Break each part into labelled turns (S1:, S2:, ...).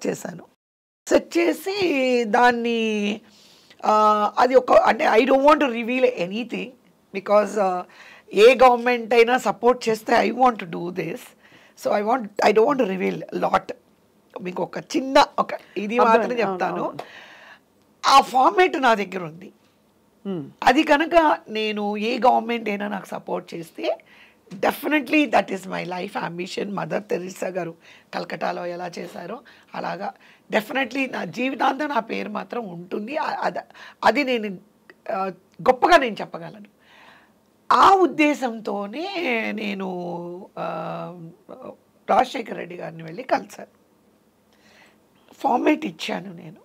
S1: చేశాను. సెట్ చేసి దాన్ని అది ఒక అంటే I don't want to reveal anything because A government అయినా సపోర్ట్ చేస్తే I want to do this. So I don't want to reveal lot. మీకు ఒక చిన్న ఒక ఇది మాత్రం చెప్తాను. ఆ ఫార్మేట్ నా దగ్గర ఉంది. అది కనుక నేను ఏ గవర్నమెంట్ అయినా నాకు సపోర్ట్ చేస్తే definitely that is my life ambition. Mother Teresa గారు కలకటాలో ఎలా చేశారో అలాగా డెఫినెట్లీ నా జీవితాంతం నా పేరు మాత్రం ఉంటుంది. అది నేను గొప్పగా నేను చెప్పగలను. ఆ ఉద్దేశంతోనే నేను రాజశేఖర రెడ్డి గారిని వెళ్ళి కలిశాను. ఫార్మేట్ ఇచ్చాను నేను.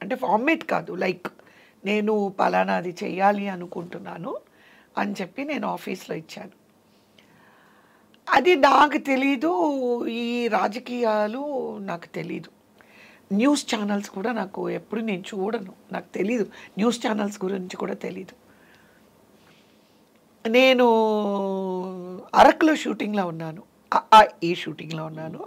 S1: అంటే ఫార్మేట్ కాదు, లైక్ నేను పలానాది చెయ్యాలి అనుకుంటున్నాను అని చెప్పి నేను ఆఫీస్లో ఇచ్చాను. అది నాకు తెలీదు, ఈ రాజకీయాలు నాకు తెలీదు, న్యూస్ ఛానల్స్ కూడా నాకు ఎప్పుడు నేను చూడను, నాకు తెలీదు, న్యూస్ ఛానల్స్ గురించి కూడా తెలీదు. నేను అరకులో షూటింగ్లో ఉన్నాను, ఈ షూటింగ్లో ఉన్నాను.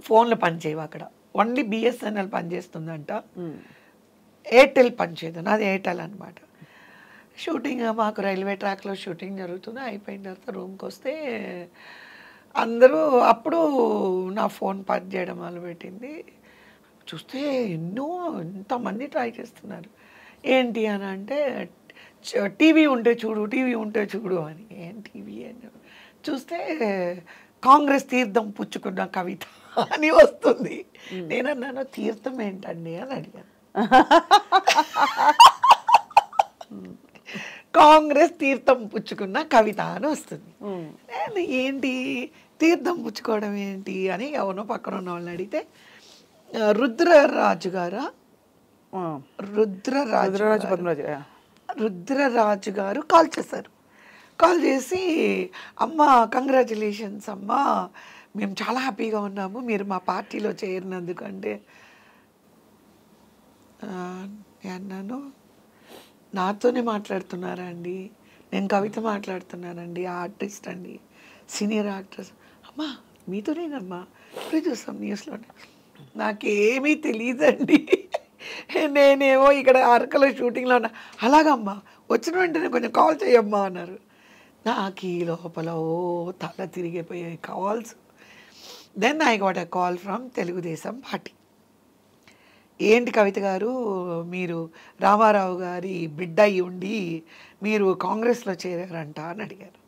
S1: ఫోన్లు పనిచేయవు అక్కడ, ఓన్లీ బిఎస్ఎన్ఎల్ పనిచేస్తుందంట, ఎయిర్టెల్ పనిచేయదు. నాది ఎయిర్టెల్ అనమాట. షూటింగ్ మాకు రైల్వే ట్రాక్లో షూటింగ్ జరుగుతుంది. అయిపోయిన తర్వాత రూమ్కి వస్తే అందరూ అప్పుడు నా ఫోన్ పనిచేయడం మొదలుపెట్టింది. చూస్తే ఎంతమంది ట్రై చేస్తున్నారు. ఏంటి అని అంటే టీవీ ఉంటే చూడు, టీవీ ఉంటే చూడు అని. ఏం టీవీ అని చూస్తే కాంగ్రెస్ తీర్థం పుచ్చుకున్న కవిత అని వస్తుంది. నేనన్నాను తీర్థం ఏంటండి అని అడిగాను. కాంగ్రెస్ తీర్థం పుచ్చుకున్న కవిత అని వస్తుంది. నేను ఏంటి తీర్థం పుచ్చుకోవడం ఏంటి అని ఎవరో పక్కన ఉన్న వాళ్ళని అడిగితే రుద్రరాజు గారు కాల్ చేశారు. కాల్ చేసి అమ్మ కంగ్రాచులేషన్స్ అమ్మ, మేము చాలా హ్యాపీగా ఉన్నాము మీరు మా పార్టీలో చేరినందుకు అంటే అన్నాను నాతోనే మాట్లాడుతున్నారా అండి, నేను కవిత మాట్లాడుతున్నానండి, ఆర్టిస్ట్ అండి, సీనియర్ యాక్ట్రెస్. అమ్మా మీతోనేనమ్మా, ఇప్పుడు చూస్తాం న్యూస్లోనే. నాకేమీ తెలియదండి, నేనేమో ఇక్కడ అరకలో షూటింగ్లో ఉన్నా. అలాగమ్మా వచ్చిన వెంటనే కొంచెం కాల్ చేయమ్మా అన్నారు. నాకు ఈ లోపల తల తిరిగిపోయాయి calls. Then I got a call from Telugu Desam party. ఏంటి కవిత గారు, మీరు రామారావు గారి బిడ్డ అయి ఉండి మీరు కాంగ్రెస్లో చేరారంట అని అడిగారు.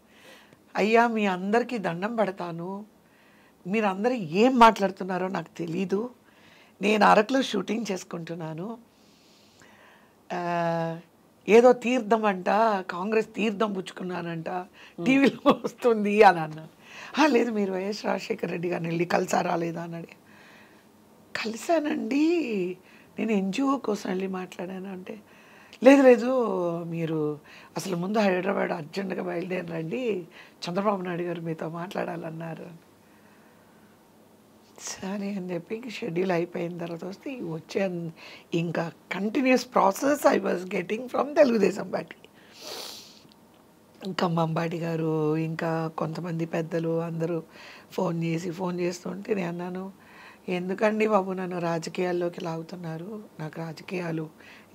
S1: అయ్యా మీ అందరికీ దండం పెడతాను, మీరు అందరూ ఏం మాట్లాడుతున్నారో నాకు తెలీదు, నేను అరకులో షూటింగ్ చేసుకుంటున్నాను, ఏదో తీర్థం అంట, కాంగ్రెస్ తీర్థం పుచ్చుకున్నానంట, టీవీలో వస్తుంది అని అన్నాను. లేదు మీరు వైఎస్ రాజశేఖర రెడ్డి గారిని వెళ్ళి కలిసారా లేదా అని. కలిసానండి, నేను ఎన్జిఓ కోసం వెళ్ళి మాట్లాడాను అంటే, లేదు మీరు అసలు ముందు హైదరాబాద్ అర్జెంటుగా బయలుదేరండి, చంద్రబాబు నాయుడు గారు మీతో మాట్లాడాలన్నారు. సరే అని చెప్పి షెడ్యూల్ అయిపోయిన తర్వాత వస్తే వచ్చే ఇంకా continuous process I was getting from Telugu Desam party. ఇంకా మంబాటి గారు ఇంకా కొంతమంది పెద్దలు అందరూ ఫోన్ చేస్తుంటే నేను అన్నాను, ఎందుకండి బాబు నన్ను రాజకీయాల్లోకి లాగుతున్నారు, నాకు రాజకీయాలు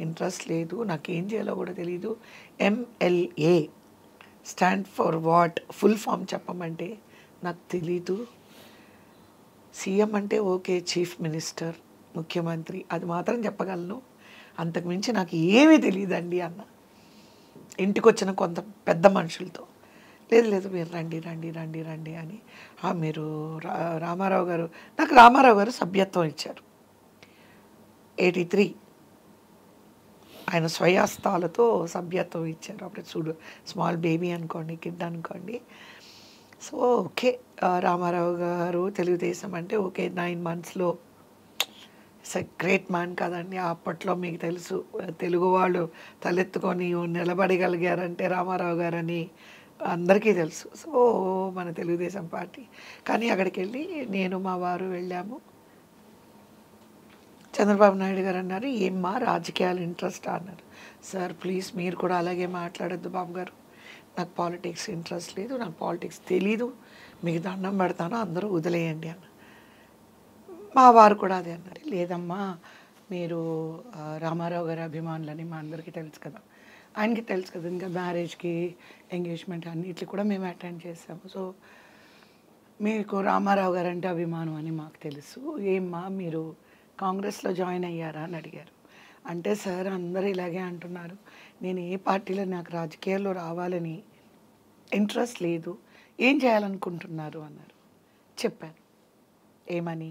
S1: ఇంట్రెస్ట్ లేదు, నాకేం చేయాలో కూడా తెలీదు. MLA stand for what, full form చెప్పమంటే నాకు తెలీదు. సీఎం అంటే ఓకే, చీఫ్ మినిస్టర్ ముఖ్యమంత్రి అది మాత్రం చెప్పగలను, అంతకుమించి నాకు ఏమీ తెలియదండి అన్న. ఇంటికి వచ్చిన కొంత పెద్ద మనుషులతో లేదు మీరు రండి అని. మీరు రామారావు గారు, నాకు రామారావు గారు సభ్యత్వం ఇచ్చారు 83, ఆయన స్వయాస్తాలతో సభ్యత్వం ఇచ్చారు. అప్పుడు చూడు స్మాల్ బేబీ అనుకోండి, కిడ్ అనుకోండి. సో ఓకే, రామారావు గారు తెలుగుదేశం అంటే ఓకే 9 monthsలో ఇట్స్ ఎ గ్రేట్ మ్యాన్ కదండి. అప్పట్లో మీకు తెలుసు తెలుగు వాళ్ళు తలెత్తుకొని నిలబడగలిగారంటే రామారావు గారని అందరికీ తెలుసు. సో మన తెలుగుదేశం పార్టీ. కానీ అక్కడికి వెళ్ళి నేను మా వారు వెళ్ళాము. చంద్రబాబు నాయుడు గారు అన్నారు, ఏమ్మా రాజకీయాలు ఇంట్రెస్ట్ అన్నారు. సార్ ప్లీజ్ మీరు కూడా అలాగే మాట్లాడద్దు బాబు గారు, నాకు పాలిటిక్స్ ఇంట్రెస్ట్ లేదు, నాకు పాలిటిక్స్ తెలీదు, మీకు దండం పెడతాను, అందరూ వదిలేయండి అన్న. మా వారు కూడా అదే అన్నారు. లేదమ్మా మీరు రామారావు గారి అభిమానులని మా అందరికీ తెలుసు కదా! ఆయనకి తెలుసు కదా! ఇంకా మ్యారేజ్‌కి, ఎంగేజ్‌మెంట్ అన్నిట్లికి కూడా మేము అటెండ్ చేసాము. సో, మీకు రామారావు గారంటే అభిమానం అని మాకు తెలుసు. ఏమ్మా మీరు కాంగ్రెస్‌లో జాయిన్ అయ్యారా అని అడిగారు. అంటే సార్ అందరూ ఇలాగే అంటున్నారు. నేను ఏ పార్టీలో నాకు రాజకీయాల్లో రావాలని ఇంట్రెస్ట్ లేదు. ఏం చేయాలనుకుంటున్నారు అన్నారు. చెప్పాను. ఏమని?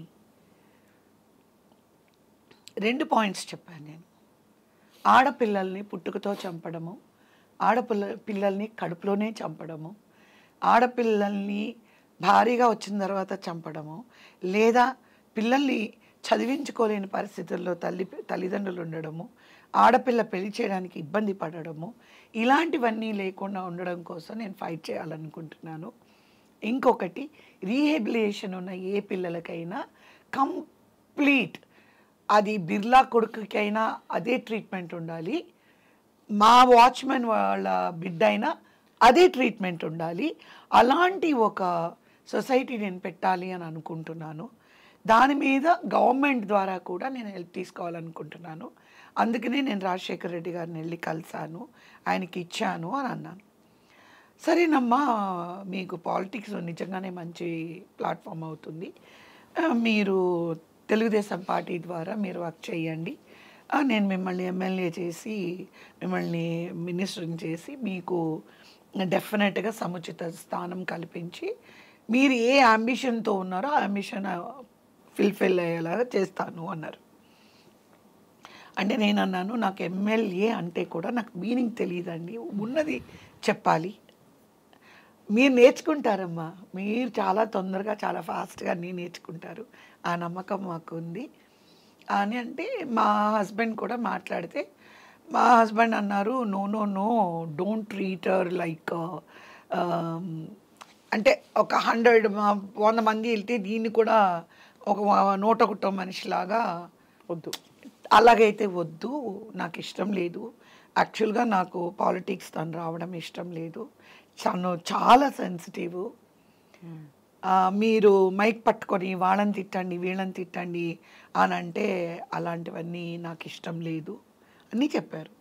S1: 2 పాయింట్స్ చెప్పాను నేను. ఆడపిల్లల్ని పుట్టుకతో చంపడము, పిల్లల్ని కడుపులోనే చంపడము, ఆడపిల్లల్ని భారీగా వచ్చిన తర్వాత చంపడము, లేదా పిల్లల్ని చదివించుకోలేని పరిస్థితుల్లో తల్లిదండ్రులు ఉండడము, ఆడపిల్ల పెళ్లి చేయడానికి ఇబ్బంది పడడము, ఇలాంటివన్నీ లేకుండా ఉండడం కోసం నేను ఫైట్ చేయాలనుకుంటున్నాను. ఇంకొకటి రీహెబిలిటేషన్ ఉన్న ఏ పిల్లలకైనా కంప్లీట్ అది బిర్లా కొడుకుకైనా అదే ట్రీట్మెంట్ ఉండాలి. మా వాచ్మెన్ వాళ్ళ బిడ్డ అయినా అదే ట్రీట్మెంట్ ఉండాలి. అలాంటి ఒక సొసైటీ నేను పెట్టాలి అని అనుకుంటున్నాను. దాని మీద గవర్నమెంట్ ద్వారా కూడా నేను హెల్ప్ తీసుకోవాలనుకుంటున్నాను. అందుకనే నేను రాజశేఖర్ రెడ్డి గారిని వెళ్ళి కలిసాను, ఆయనకి ఇచ్చాను అని అన్నాను. సరేనమ్మా మీకు పాలిటిక్స్ నిజంగానే మంచి ప్లాట్ఫామ్ అవుతుంది. మీరు తెలుగుదేశం పార్టీ ద్వారా మీరు వర్క్ చేయండి. నేను మిమ్మల్ని ఎమ్మెల్యే చేసి, మిమ్మల్ని మినిస్టర్ని చేసి మీకు డెఫినెట్‌గా సముచిత స్థానం కల్పించి, మీరు ఏ యాంబిషన్‌తో ఉన్నారో ఆ యాంబిషన్ ఫుల్‌ఫిల్ అయ్యేలాగా చేస్తాను అన్నారు. అంటే నేనన్నాను, నాకు ఎమ్మెల్యే అంటే కూడా నాకు మీనింగ్ తెలీదండి. ఉన్నది చెప్పాలి. మీరు నేర్చుకుంటారమ్మా. మీరు చాలా తొందరగా, చాలా ఫాస్ట్‌గా అన్నీ నేర్చుకుంటారు. ఆ నమ్మకం మాకుంది అని అంటే, మా హస్బెండ్ కూడా మాట్లాడితే, మా హస్బెండ్ అన్నారు, "no, no, no don't treat her like" అంటే ఒక 100 మంది వెళ్తే దీన్ని కూడా ఒక 101 మనిషిలాగా
S2: వద్దు.
S1: అలాగైతే వద్దు. నాకు ఇష్టం లేదు. యాక్చువల్‌గా నాకు పాలిటిక్స్ తను రావడం ఇష్టం లేదు. తను చాలా సెన్సిటివ్. మీరు మైక్ పట్టుకొని వాళ్ళని తిట్టండి, వీళ్ళని తిట్టండి అని అంటే అలాంటివన్నీ నాకు ఇష్టం లేదు అని చెప్పారు.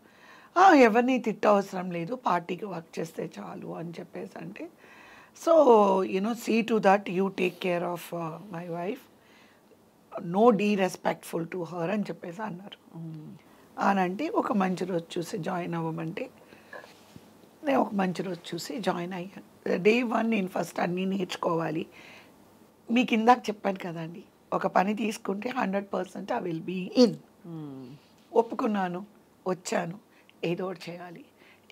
S1: ఎవరిని తిట్టవసరం లేదు, పార్టీకి వర్క్ చేస్తే చాలు అని చెప్పేసి అంటే, so see to that you take care of my wife, no disrespectful to her అని చెప్పేసి అన్నారు. అని అంటే ఒక మంచి రోజు చూసి జాయిన్ అవ్వమంటే నేను ఒక మంచి రోజు చూసి జాయిన్ అయ్యాను. డే 1 నేను ఫస్ట్ అన్నీ నేర్చుకోవాలి. మీకు ఇందాక చెప్పాను కదండి, ఒక పని తీసుకుంటే 100% ఐ విల్ బీ ఇన్. ఒప్పుకున్నాను, వచ్చాను, ఏదో ఒకటి చేయాలి.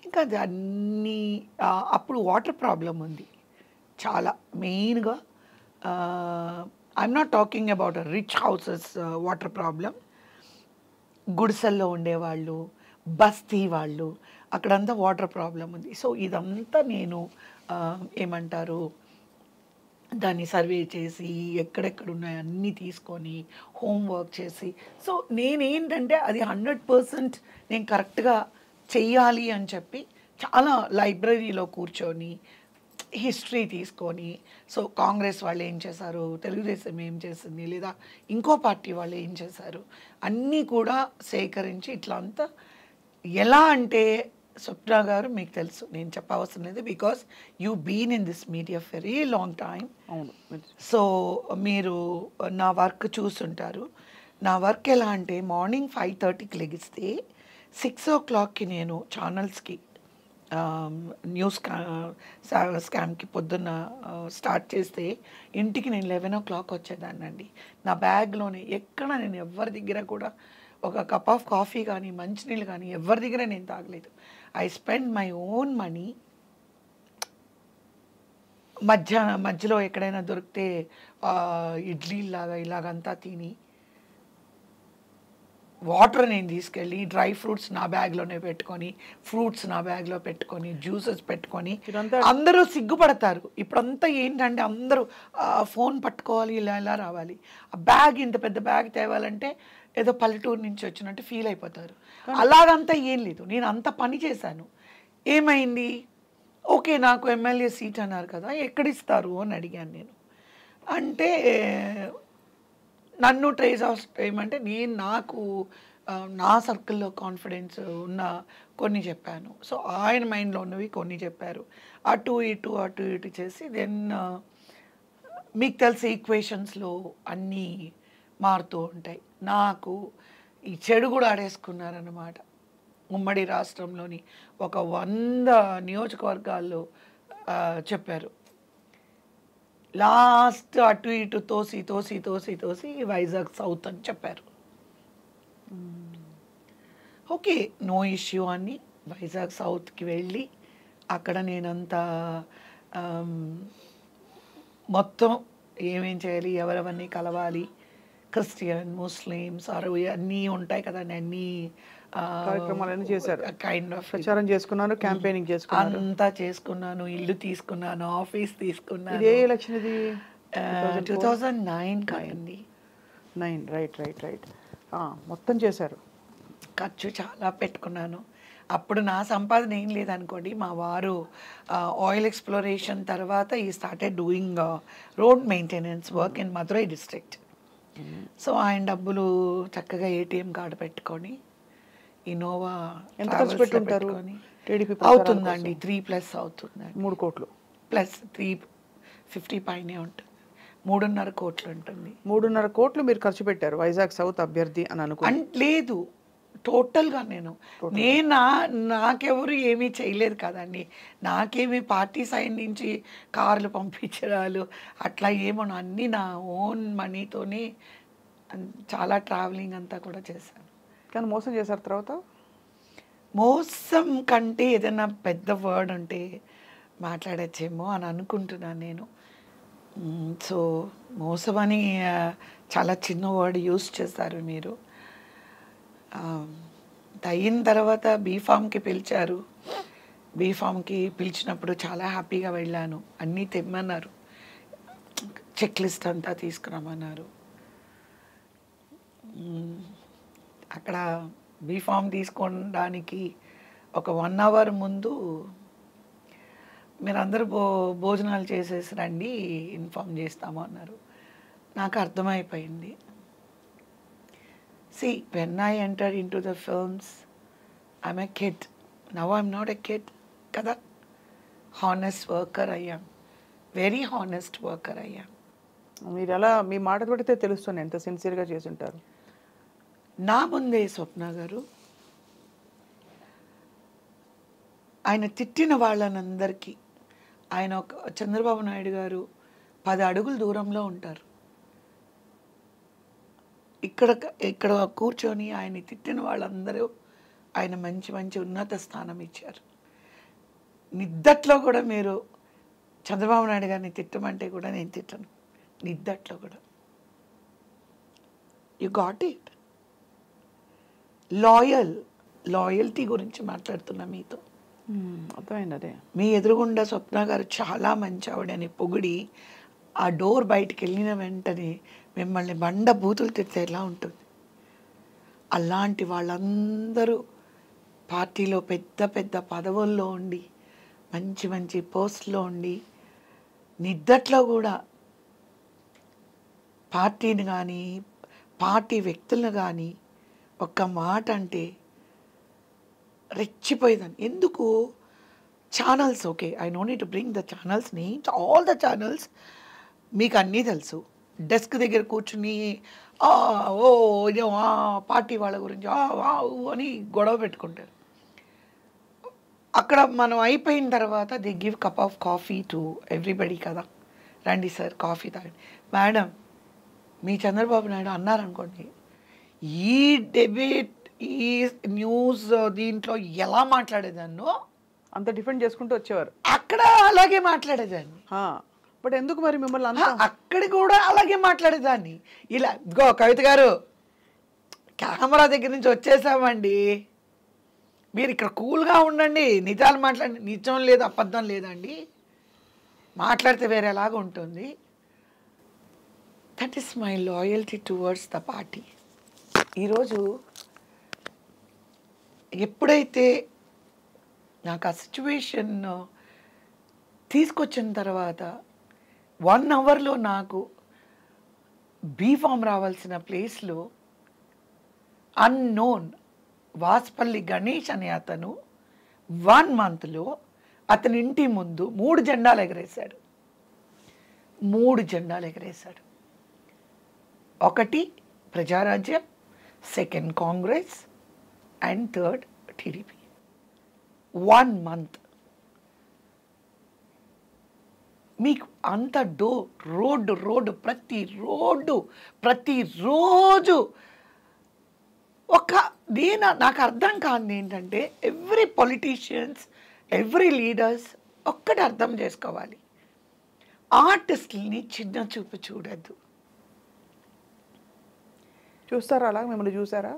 S1: ఇంకా దాన్ని అప్పుడు వాటర్ ప్రాబ్లం ఉంది చాలా మెయిన్గా. I'm not talking about rich houses water problem. గుడిసెల్లో ఉండేవాళ్ళు, బస్తీ వాళ్ళు, అక్కడంతా వాటర్ ప్రాబ్లం ఉంది. సో ఇదంతా నేను ఏమంటారు దాన్ని సర్వే చేసి ఎక్కడెక్కడ ఉన్నాయో అన్నీ తీసుకొని హోంవర్క్ చేసి, సో నేనేంటంటే అది 100% నేను కరెక్ట్గా చెయ్యాలి అని చెప్పి చాలా లైబ్రరీలో కూర్చొని హిస్టరీ తీసుకొని, సో కాంగ్రెస్ వాళ్ళు ఏం చేశారు, తెలుగుదేశం ఏం చేసింది, లేదా ఇంకో పార్టీ వాళ్ళు ఏం చేశారు, అన్నీ కూడా సేకరించి ఇట్లా అంతా ఎలా అంటే, స్వప్న గారు మీకు తెలుసు నేను చెప్పవసరం లేదు, because you been in this media very long time.
S2: అవును.
S1: సో మీరు నా వర్క్ చూస్తుంటారు. నా వర్క్ ఎలా అంటే మార్నింగ్ 5:30కి లెగిస్తే 6 o'clockకి నేను ఛానల్స్కి న్యూస్ స్కామ్కి పొద్దున్న స్టార్ట్ చేస్తే ఇంటికి నేను 11 o'clock వచ్చేదాన్నండి. నా బ్యాగ్లోనే ఎక్కడ నేను ఎవరి దగ్గర కూడా ఒక కప్ ఆఫ్ కాఫీ కానీ మంచినీళ్ళు కానీ ఎవరి దగ్గర నేను తాగలేదు. I spend my own money. మధ్యలో ఎక్కడైనా దొరికితే ఇడ్లీలాగా ఇలాగంతా తిని, వాటర్ నేను తీసుకెళ్ళి డ్రై ఫ్రూట్స్ నా బ్యాగ్లోనే పెట్టుకొని, ఫ్రూట్స్ నా బ్యాగ్లో పెట్టుకొని, జ్యూసెస్ పెట్టుకొని, అందరూ సిగ్గుపడతారు. ఇప్పుడంతా ఏంటంటే అందరూ ఫోన్ పట్టుకోవాలి, ఇలా ఇలా రావాలి. ఆ బ్యాగ్ ఇంత పెద్ద బ్యాగ్ తేవాలంటే ఏదో పల్లెటూరు నుంచి వచ్చినట్టు ఫీల్ అయిపోతారు. అలాగంతా ఏం లేదు. నేను అంత పని చేశాను. ఏమైంది, ఓకే నాకు ఎమ్మెల్యే సీట్ అన్నారు కదా, ఎక్కడిస్తారు అని అడిగాను నేను. అంటే నన్ను ట్రేస్ ఆఫ్ చేయమంటే నేను నాకు నా సర్కిల్‌లో కాన్ఫిడెన్స్ ఉన్న కొన్ని చెప్పాను. సో, ఆయన మైండ్‌లో ఉన్నవి కొన్ని చెప్పారు. అటు ఇటు, అటు ఇటు చేసి దెన్ మీకు తెలిసి ఈక్వేషన్స్‌లో అన్నీ మారుతూ ఉంటాయి. నాకు ఈ చెడు కూడా ఆడేసుకున్నారన్నమాట. ఉమ్మడి రాష్ట్రంలోని ఒక 100 నియోజకవర్గాల్లో చెప్పారు. లాస్ట్ అటు ఇటు తోసి, తోసి, తోసి, తోసి వైజాగ్ సౌత్ అని చెప్పారు. ఓకే. నో ఇష్యూ అని వైజాగ్ సౌత్‌కి వెళ్ళి అక్కడ నేనంతా ఆహ్, మొత్తం ఏమేం చేయాలి, ఎవరెవరిని కలవాలి, క్రిస్టియన్, ముస్లిమ్స్ అన్నీ ఉంటాయి కదండీ! అన్నీ
S2: కార్యక్రమాలన్నీ చేశారు.
S1: కైండ్ ఆఫ్
S2: ప్రచారం చేసుకున్నారు, క్యాంపెయినింగ్ చేసుకున్నారు.
S1: అంతా చేసుకున్నాను. ఇల్లు తీసుకున్నాను, ఆఫీస్
S2: ఇది
S1: తీసుకున్నాను.
S2: ఏ ఎలక్షన్ ఇది?
S1: 2009 కదండి.
S2: 9 రైట్. మొత్తం చేశారు.
S1: ఖర్చు చాలా పెట్టుకున్నాను. అప్పుడు నా సంపాదన ఏం లేదనుకోండి. మా వారు ఆయిల్ ఎక్స్‌ప్లోరేషన్ తర్వాత ఈ started doing road maintenance work in Madurai district. So, ఆయన డబ్బులు చక్కగా ఏటీఎం కార్డ్ పెట్టుకొని ఇన్నోవా
S2: ఎంత ఖర్చు పెట్టుంటారు టీడీపీ
S1: అవుతుందండి. 3+ అవుతుందండి.
S2: 3 కోట్లు
S1: ప్లస్ 350 పైనే ఉంటుంది. 3.5 కోట్లు ఉంటుంది.
S2: 3.5 కోట్లు మీరు ఖర్చు పెట్టారు వైజాగ్ సౌత్ అభ్యర్థి అని అనుకుని.
S1: లేదు టోటల్‌గా నేను నాకెవరు ఏమీ చేయలేదు కదండి. నాకేమి పార్టీ సైడ్ నుంచి కార్లు పంపించడాలు అట్లా ఏమో అన్నీ నా ఓన్ మనీతోనే చాలా ట్రావెలింగ్ అంతా కూడా చేశాను.
S2: కానీ మోసం చేశారు తర్వాత?
S1: మోసం కంటే ఏదైనా పెద్ద వర్డ్ ఉంటే మాట్లాడచ్చేమో అని అనుకుంటున్నాను నేను. సో, మోసం అని చాలా చిన్న వర్డ్ యూజ్ చేశారు మీరు. అయిన తర్వాత బీఫామ్‌కి పిలిచారు. బీఫామ్‌కి పిలిచినప్పుడు చాలా హ్యాపీగా వెళ్ళాను. అన్నీ తెమ్మన్నారు. చెక్ లిస్ట్ అంతా తీసుకురమ్మన్నారు. అక్కడ బీఫామ్ తీసుకోవడానికి ఒక 1 అవర్ ముందు మీరందరూ భోజనాలు చేసేసి రండి, ఇన్ఫార్మ్ చేస్తాము అన్నారు. నాకు అర్థమైపోయింది. See, when I entered into the films, I'm a kid. Now I'm not a kid. Kada? Honest worker I am. Very honest worker I am.
S2: మీరు ఎలా మీ మాట పడితే తెలుస్తుంది ఎంత సిన్సియర్గా చేసి ఉంటారు.
S1: నా ముందే స్వప్న గారు ఆయన తిట్టిన వాళ్ళనందరికీ ఆయన చంద్రబాబు నాయుడు గారు 10 అడుగుల దూరంలో ఉంటారు. ఇక్కడ కూర్చొని ఆయన తిట్టిన వాళ్ళందరూ ఆయన మంచి మంచి ఉన్నత స్థానం ఇచ్చారు. నిద్దట్లో కూడా మీరు చంద్రబాబు నాయుడు గారిని తిట్టమంటే కూడా నేను తిట్టను. నిద్దట్లో కూడా యు గాట్ ఇట్. లాయల్టీ గురించి మాట్లాడుతున్నా మీతో.
S2: అర్థమైంది. అదే
S1: మీ ఎదురుగుండా స్వప్న గారు చాలా మంచి ఆవిడని పొగిడి ఆ డోర్ బయటికి వెళ్ళిన వెంటనే మిమ్మల్ని బండ బూతులు తిడితే ఎలా ఉంటుంది? అలాంటి వాళ్ళందరూ పార్టీలో పెద్ద పెద్ద పదవుల్లో ఉండి మంచి మంచి పోస్ట్లో ఉండి నిద్దట్లో కూడా పార్టీని కానీ పార్టీ వ్యక్తులను కానీ ఒక్క మాట అంటే రెచ్చిపోయేదాన్ని. ఎందుకు? Channels okay, I know need to bring the channels names, all the channels మీకు అన్నీ తెలుసు. డెస్క్ దగ్గర కూర్చుని పార్టీ వాళ్ళ గురించి అని గొడవ పెట్టుకుంటారు. అక్కడ మనం అయిపోయిన తర్వాత they give cup of coffee to everybody కదా. రండి సార్ కాఫీ తాగండి. మేడం మీ చంద్రబాబు నాయుడు అన్నారనుకోండి, ఈ డెబేట్ ఈ న్యూస్ దీంట్లో ఎలా మాట్లాడేదాన్నో
S2: అంత డిఫెండ్ చేసుకుంటూ వచ్చేవారు.
S1: అక్కడ అలాగే మాట్లాడేదాన్ని.
S2: బట్ ఎందుకు మరి మిమ్మల్ని
S1: అక్కడ కూడా అలాగే మాట్లాడేదాన్ని. ఇలా ఇదిగో కవిత గారు కెమెరా దగ్గర నుంచి వచ్చేసామండి, మీరు ఇక్కడ కూల్గా ఉండండి, నిజాలు మాట్లాడండి. నిజం లేదు అబద్ధం లేదండి, మాట్లాడితే వేరేలాగా ఉంటుంది. That is my loyalty towards the party. ఈరోజు ఎప్పుడైతే నాకు ఆ సిచ్యువేషన్ తీసుకొచ్చిన తర్వాత 1 అవర్లో నాకు బీఫామ్ రావాల్సిన ప్లేస్లో అన్నోన్ వాస్పల్లి గణేష్ అనే అతను 1 monthలో అతని ఇంటి ముందు 3 జెండాలు ఎగరేశాడు. 3 జెండాలు ఎగరేశాడు. ఒకటి Prajarajyam, second Congress and third TDP. 1 month. మీకు అంత రోడ్డు ప్రతిరోజు నాకు అర్థం కాదు ఏంటంటే ఎవ్రీ పొలిటీషియన్స్, ఎవ్రీ లీడర్స్ ఒక్కటి అర్థం చేసుకోవాలి, ఆర్టిస్టుల్ని చిన్న చూపు చూడద్దు.
S2: చూస్తారా అలా? మిమ్మల్ని చూసారా?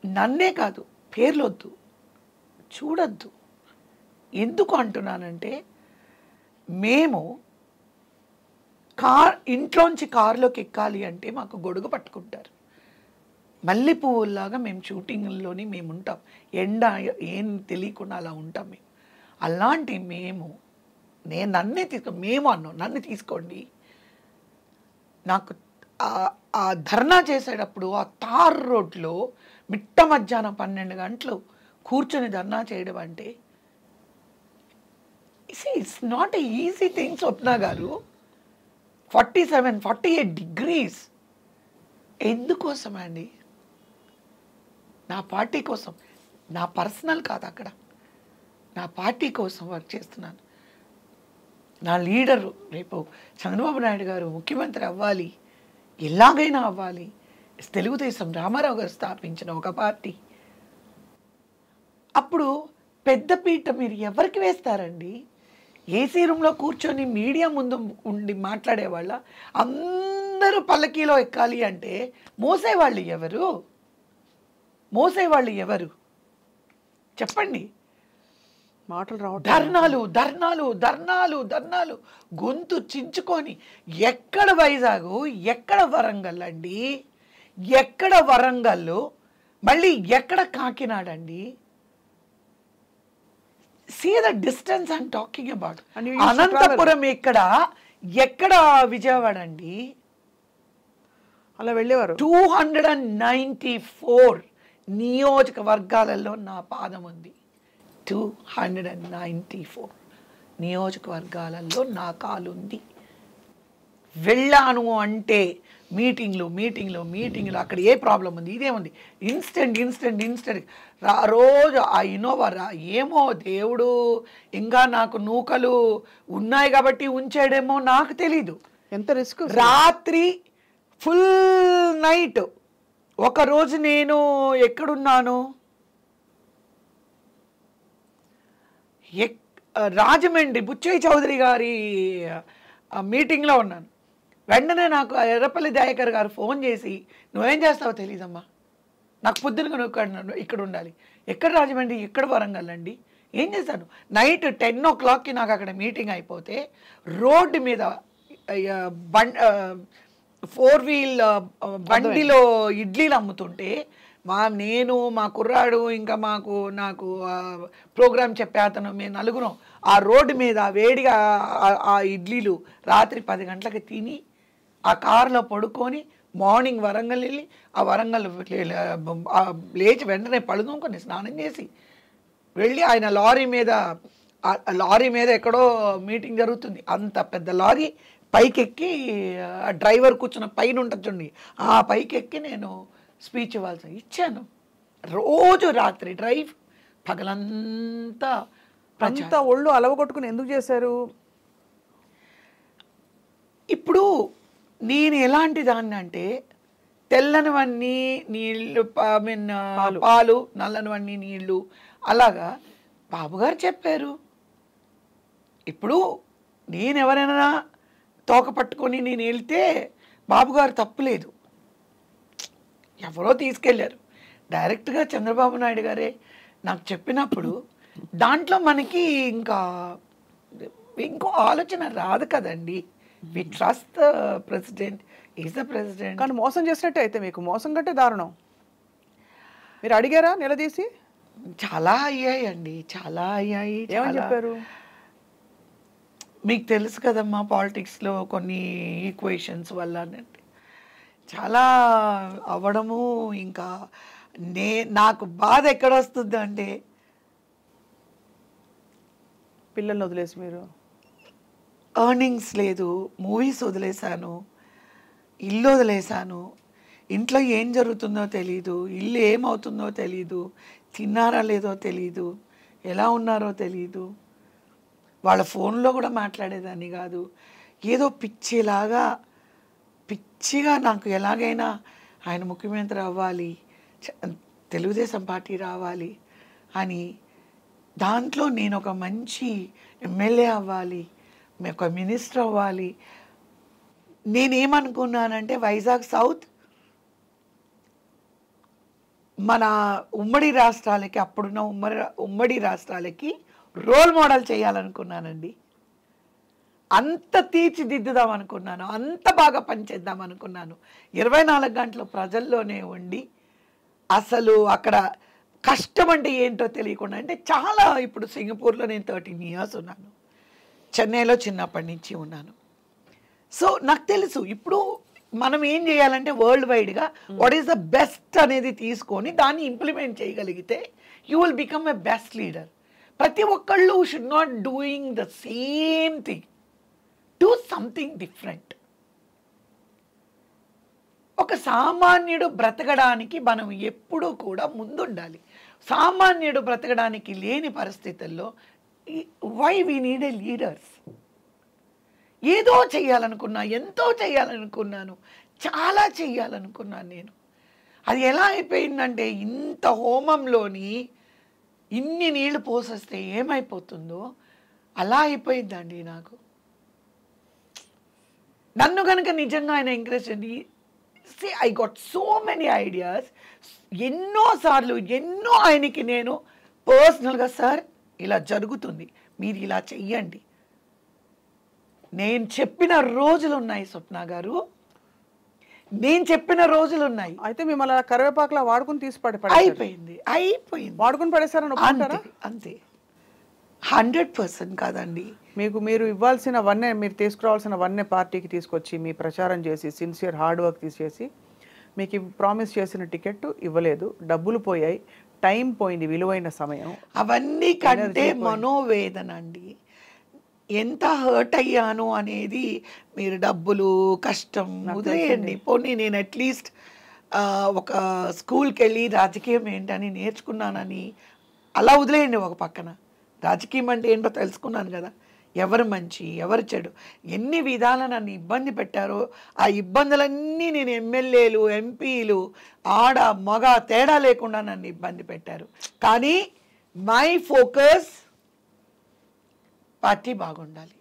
S1: నన్నే కాదు, పేర్లొద్దు, చూడద్దు. ఎందుకు అంటున్నానంటే మేము ఇంట్లోంచి కారులోకి ఎక్కాలి అంటే మాకు గొడుగు పట్టుకుంటారు. మల్లె పువ్వుల్లాగా మేము షూటింగ్లోని మేము ఉంటాం. ఎండ ఏం తెలియకుండా అలా ఉంటాం మేము. అలాంటి నన్ను తీసుకోండి. నాకు ఆ ధర్నా చేసేటప్పుడు ఆ తార్ రోడ్లో మిట్ట మధ్యాహ్నం 12 గంటలు కూర్చొని ధర్నా చేయడం అంటే it's not a easy thing. Swapna గారు 47-48 degrees ఎందుకోసం అండి? నా పార్టీ కోసం, నా పర్సనల్ కాదు, అక్కడ నా పార్టీ కోసం వర్క్ చేస్తున్నాను. నా లీడరు రేపు చంద్రబాబు నాయుడు గారు ముఖ్యమంత్రి అవ్వాలి, ఎలాగైనా అవ్వాలి. తెలుగుదేశం రామారావు గారు స్థాపించిన ఒక పార్టీ. అప్పుడు పెద్దపీట మీరు ఎవరికి వేస్తారండి? ఏసీ రూమ్లో కూర్చొని మీడియా ముందు ఉండి మాట్లాడేవాళ్ళ? అందరూ పల్లకీలో ఎక్కాలి అంటే మోసేవాళ్ళు ఎవరు చెప్పండి?
S2: మాటలు రావట్లేదు.
S1: ధర్నాలు గొంతు చించుకొని ఎక్కడ వైజాగ్, ఎక్కడ వరంగల్ అండి, ఎక్కడ వరంగల్, మళ్ళీ ఎక్కడ కాకినాడ అండి? See the distance I'm talking about. Anantapuram ఎక్కడ విజయవాడ అండి?
S2: అలా వెళ్ళేవారు.
S1: 294 నియోజకవర్గాలలో నా పాదం ఉంది. 294 నియోజకవర్గాలలో నా కాలు ఉంది. వెళ్ళాను అంటే మీటింగ్లు అక్కడ ఏ ప్రాబ్లం ఉంది, ఇదేముంది, ఇన్స్టెంట్ రోజు ఆ ఇన్నోవా ఏమో దేవుడు ఇంకా నాకు నూకలు ఉన్నాయి కాబట్టి ఉంచాడేమో నాకు తెలీదు.
S2: ఎంత రిస్క్!
S1: రాత్రి ఫుల్ నైట్. ఒకరోజు నేను ఎక్కడున్నాను, రాజమండ్రి బుచ్చయ్య చౌదరి గారి మీటింగ్లో ఉన్నాను. వెంటనే నాకు ఎర్రపల్లి దయాకర్ గారు ఫోన్ చేసి, నువ్వేం చేస్తావో తెలీదమ్మా, నాకు పొద్దునగా నువ్వు ఇక్కడ ఉండాలి. ఎక్కడ రాజమండ్రి, ఎక్కడ వరంగల్ అండి, ఏం చేశాను? నైట్ 10 o'clockకి నాకు అక్కడ మీటింగ్ అయిపోతే రోడ్డు మీద 4-wheel బండిలో ఇడ్లీలు అమ్ముతుంటే నేను మా కుర్రాడు ఇంకా నాకు ప్రోగ్రామ్ చెప్పే అతను మేము నలుగురం ఆ రోడ్డు మీద వేడిగా ఆ ఇడ్లీలు రాత్రి 10 గంటలకి తిని ఆ కారులో పడుకొని మార్నింగ్ వరంగల్ వెళ్ళి ఆ వరంగల్ లేచి వెంటనే పడుకోని స్నానం చేసి వెళ్ళి ఆయన లారీ మీద ఎక్కడో మీటింగ్ జరుగుతుంది, అంత పెద్ద లారీ పైకెక్కి డ్రైవర్ కూర్చున్న పైన ఉంటుంది చూడండి, ఆ పైకెక్కి నేను స్పీచ్ ఇచ్చాను. రోజు రాత్రి డ్రైవ్, పగలంతా.
S2: అంత ఒళ్ళు అలవగొట్టుకుని ఎందుకు చేశారు?
S1: ఇప్పుడు నేను ఎలాంటి దాన్ని అంటే తెల్లనివన్నీ నీళ్ళు, పాలు, నల్లనివన్నీ నీళ్ళు, అలాగా బాబుగారు చెప్పారు. ఇప్పుడు నేను ఎవరైనా తోక పట్టుకొని నేను వెళ్తే బాబుగారు తప్పులేదు, ఎవరో తీసుకెళ్ళారు. డైరెక్ట్గా చంద్రబాబు నాయుడు గారే నాకు చెప్పినప్పుడు దాంట్లో మనకి ఇంకో ఆలోచన రాదు కదండి. We trust the president, is the president.
S2: కానీ మోసం చేసినట్టే అయితే మీకు మోసం కంటే దారుణం. మీరు అడిగారా నిలదీసి?
S1: చాలా అయ్యాయి అండి, చాలా అయ్యాయి.
S2: ఏమని చెప్పారు?
S1: మీకు తెలుసు కదమ్మా పాలిటిక్స్లో కొన్ని ఈక్వేషన్స్ వల్ల చాలా అవ్వడము ఇంకా నాకు బాధ ఎక్కడొస్తుందంటే
S2: పిల్లల్ని వదిలేసి మీరు
S1: ఎర్నింగ్స్ లేదు, మూవీస్ వదిలేశాను, ఇల్లు వదిలేశాను, ఇంట్లో ఏం జరుగుతుందో తెలీదు, ఇల్లు ఏమవుతుందో తెలీదు, తిన్నారా లేదో తెలీదు, ఎలా ఉన్నారో తెలీదు, వాళ్ళ ఫోన్లో కూడా మాట్లాడేదాన్ని కాదు. ఏదో పిచ్చిగా నాకు ఎలాగైనా ఆయన ముఖ్యమంత్రి అవ్వాలి, తెలుగుదేశం పార్టీ రావాలి అని, దాంట్లో నేను ఒక మంచి ఎమ్మెల్యే అవ్వాలి, ఒక మినిస్టర్ అవ్వాలి. నేనేమనుకున్నానంటే వైజాగ్ సౌత్ మన ఉమ్మడి రాష్ట్రాలకి, అప్పుడున్న ఉమ్మడి రాష్ట్రాలకి రోల్ మోడల్ చేయాలనుకున్నానండి. అంత తీర్చిదిద్దుదాం అనుకున్నాను, అంత బాగా పనిచేద్దాం అనుకున్నాను. 24 గంటలు ప్రజల్లోనే ఉండి అసలు అక్కడ కష్టం అంటే ఏంటో తెలియకుండా, అంటే చాలా, ఇప్పుడు సింగపూర్లో నేను 13 years ఉన్నాను, చెన్నైలో చిన్నప్పటి నుంచి ఉన్నాను. సో నాకు తెలుసు ఇప్పుడు మనం ఏం చేయాలంటే వరల్డ్ వైడ్గా వాట్ ఈస్ ద బెస్ట్ అనేది తీసుకొని దాన్ని ఇంప్లిమెంట్ చేయగలిగితే you will become a best leader. ప్రతి ఒక్కళ్ళు should not doing the same thing, do something different. ఒక సామాన్యుడు బ్రతకడానికి మనం ఎప్పుడూ కూడా ముందుండాలి. సామాన్యుడు బ్రతకడానికి లేని పరిస్థితుల్లో why we need a leaders. ఏదో చేయాలనుకున్నా, ఎంతో చేయాలనుకున్నాను, చాలా చేయాలనుకున్నాను నేను. అది ఎలా అయిపోయిందంటే ఇంత హోమంలోని ఇన్ని నీళ్లు పోసేస్తే ఏమైపోతుందో అలా అయిపోయిందండి నాకు. నన్ను కనుక నిజంగా ఆయన ఎంకరేజ్ చేయండి, I got so many ideas. ఎన్నోసార్లు ఆయనకి నేను పర్సనల్గా, సార్ ఇలా జరుగుతుంది, మీరు ఇలా చెయ్యండి, నేను చెప్పిన రోజులు ఉన్నాయి స్వప్న గారు, నేను చెప్పిన రోజులు ఉన్నాయి.
S2: అయితే మిమ్మల్ని కరివేపాకులా వాడుకుని తీసి
S1: అయిపోయింది
S2: వాడుకుని పడేసారని
S1: అంతే అంతే. 100% కాదండి.
S2: మీరు ఇవ్వాల్సినవన్నీ, మీరు తీసుకురావాల్సినవన్నీ పార్టీకి తీసుకొచ్చి మీ ప్రచారం చేసి సిన్సియర్ హార్డ్ వర్క్ తీసేసి మీకు ప్రామిస్ చేసిన టికెట్ ఇవ్వలేదు, డబ్బులు పోయాయి, టైం పోయింది, విలువైన సమయం.
S1: అవన్నీ కంటే మనోవేదన అండి. ఎంత హర్ట్ అయ్యాను అనేది మీరు డబ్బులు కష్టం వదిలేయండి. పోనీ నేను అట్లీస్ట్ ఒక స్కూల్కి వెళ్ళి రాజకీయం ఏంటని నేర్చుకున్నానని అలా వదిలేయండి ఒక పక్కన. రాజకీయం అంటే ఏంటో తెలుసుకున్నాను కదా, ఎవరు మంచి ఎవరు చెడు, ఎన్ని విధాల నన్ను ఇబ్బంది పెట్టారో ఆ ఇబ్బందులన్నీ నేను ఎమ్మెల్యేలు ఎంపీలు ఆడ మగ తేడా లేకుండా నన్ను ఇబ్బంది పెట్టారు. కానీ మై ఫోకస్ పార్టీ బాగుండాలి.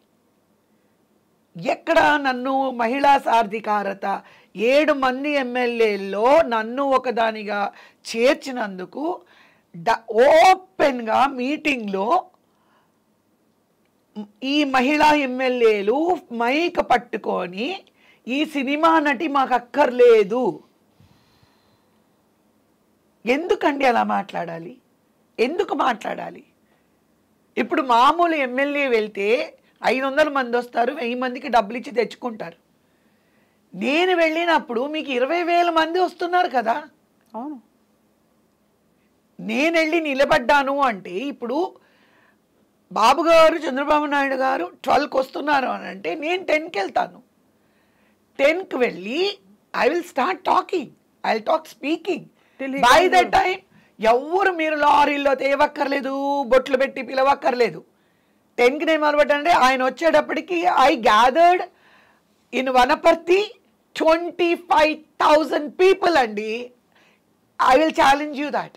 S1: ఎక్కడ నన్ను మహిళా సాధికారత 7 మంది ఎమ్మెల్యేల్లో నన్ను ఒకదానిగా చేర్చినందుకు ఓపెన్గా మీటింగ్లో ఈ మహిళా ఎమ్మెల్యేలు మైక్ పట్టుకొని ఈ సినిమా నటి మాకు అక్కర్లేదు. ఎందుకండి అలా మాట్లాడాలి? ఎందుకు మాట్లాడాలి? ఇప్పుడు మామూలు ఎమ్మెల్యే వెళ్తే 500 మంది వస్తారు, 1000 మందికి డబ్బులు ఇచ్చి తెచ్చుకుంటారు. నేను వెళ్ళినప్పుడు మీకు 20,000 మంది వస్తున్నారు కదా.
S2: అవును,
S1: నేను వెళ్ళి నిలబడ్డాను అంటే ఇప్పుడు బాబు గారు చంద్రబాబు నాయుడు గారు 12కి వస్తున్నారు అని అంటే నేను 10కి వెళ్తాను. 10కి వెళ్ళి I will start talking, I will talk speaking. By the time ఎవరు మీరు లారీల్లో తేవక్కర్లేదు, బొట్లు పెట్టి పిలవక్కర్లేదు. 10కి నేను మొదలుపెట్టానంటే ఆయన వచ్చేటప్పటికి I gathered in Wanaparthy 25,000 people అండి. I will challenge you that.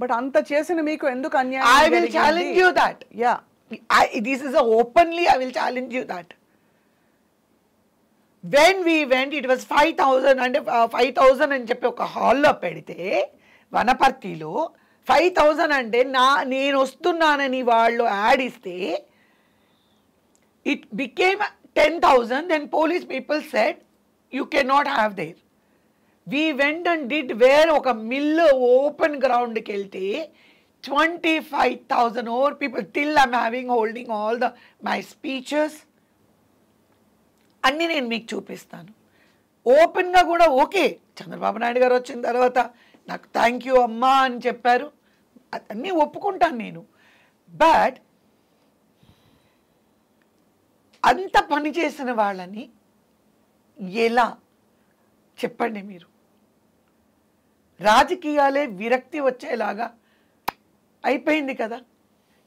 S2: But అంత చేసిన మీకు ఎందుకు అన్యాయం?
S1: I will challenge you that.
S2: Yeah.
S1: This is openly, I will challenge you that. When we went, it was 5,000 and 5,000 అని చెప్పి ఒక హాల్లో పెడితే వనపర్తిలో 5,000 అంటే నేను వస్తున్నానని వాళ్ళు యాడ్ ఇస్తే it became 10,000. Then police people said you cannot have there. We went and did where ఒక మిల్లు ఓపెన్ గ్రౌండ్కి వెళ్తే 25,000 more people. Till I'm holding all my speeches. అన్నీ నేను మీకు చూపిస్తాను. ఓపెన్గా కూడా ఓకే, చంద్రబాబు నాయుడు గారు వచ్చిన తర్వాత నాకు థ్యాంక్ యూ అమ్మా అని చెప్పారు, అన్నీ ఒప్పుకుంటాను నేను. బట్ అంత పని చేసిన వాళ్ళని ఎలా చెప్పండి మీరు? రాజకీయాలే విరక్తి వచ్చేలాగా అయిపోయింది కదా,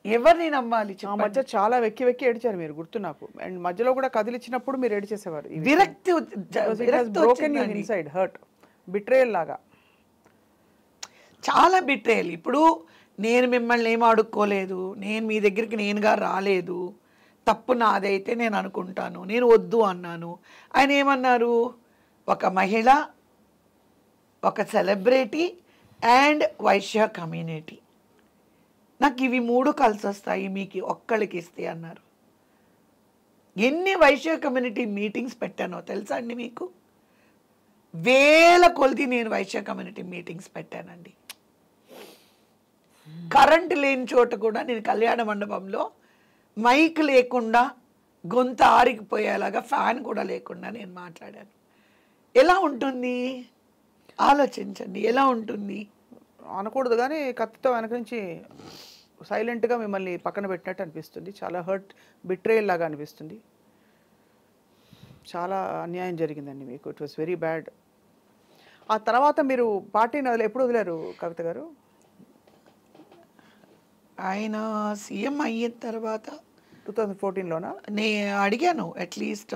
S1: ఎవరిని నమ్మాలి
S2: ఆ
S1: చెప్పండి?
S2: మధ్య చాలా వెక్కి వెక్కి ఏడిచారు మీరు, గుర్తు నాకు. అండ్ మధ్యలో కూడా కదిలిచ్చినప్పుడు మీరు ఏడిచేసేవారు.
S1: విరక్తి
S2: broken you inside, hurt, betrayal లాగా.
S1: చాలా బిట్రేయల్. ఇప్పుడు నేను మిమ్మల్ని ఏం అడుక్కోలేదు, నేను మీ దగ్గరికి నేనుగా రాలేదు, తప్పు నాదైతే నేను అనుకుంటాను, నేను వద్దు అన్నాను. ఆయన ఏమన్నారు? ఒక మహిళ, ఒక సెలబ్రిటీ అండ్ వైశ్య కమ్యూనిటీ, నాకు ఇవి 3 కలిసి వస్తాయి, మీకు ఒక్కళ్ళకి ఇస్తే అన్నారు. ఎన్ని వైశ్య కమ్యూనిటీ మీటింగ్స్ పెట్టానో తెలుసా అండి మీకు? వేల కొలది నేను వైశ్య కమ్యూనిటీ మీటింగ్స్ పెట్టానండి. కరెంట్ లేని చోట కూడా నేను కళ్యాణ మండపంలో మైక్ లేకుండా గొంతు ఆరిగిపోయేలాగా ఫ్యాన్ కూడా లేకుండా నేను మాట్లాడాను. ఎలా ఉంటుంది ఆలోచించండి, ఎలా ఉంటుంది?
S2: అనకూడదు కానీ కత్తితో వెనక నుంచి సైలెంట్గా మిమ్మల్ని పక్కన పెట్టినట్టు అనిపిస్తుంది. చాలా హర్ట్, బిట్రేయల్ లాగా అనిపిస్తుంది. చాలా అన్యాయం జరిగిందండి మీకు. It was very bad. ఆ తర్వాత మీరు పార్టీని ఎప్పుడు వదిలేరు కవిత గారు?
S1: ఆయన సీఎం అయిన తర్వాత
S2: 2014లోనా?
S1: నేను అడిగాను అట్లీస్ట్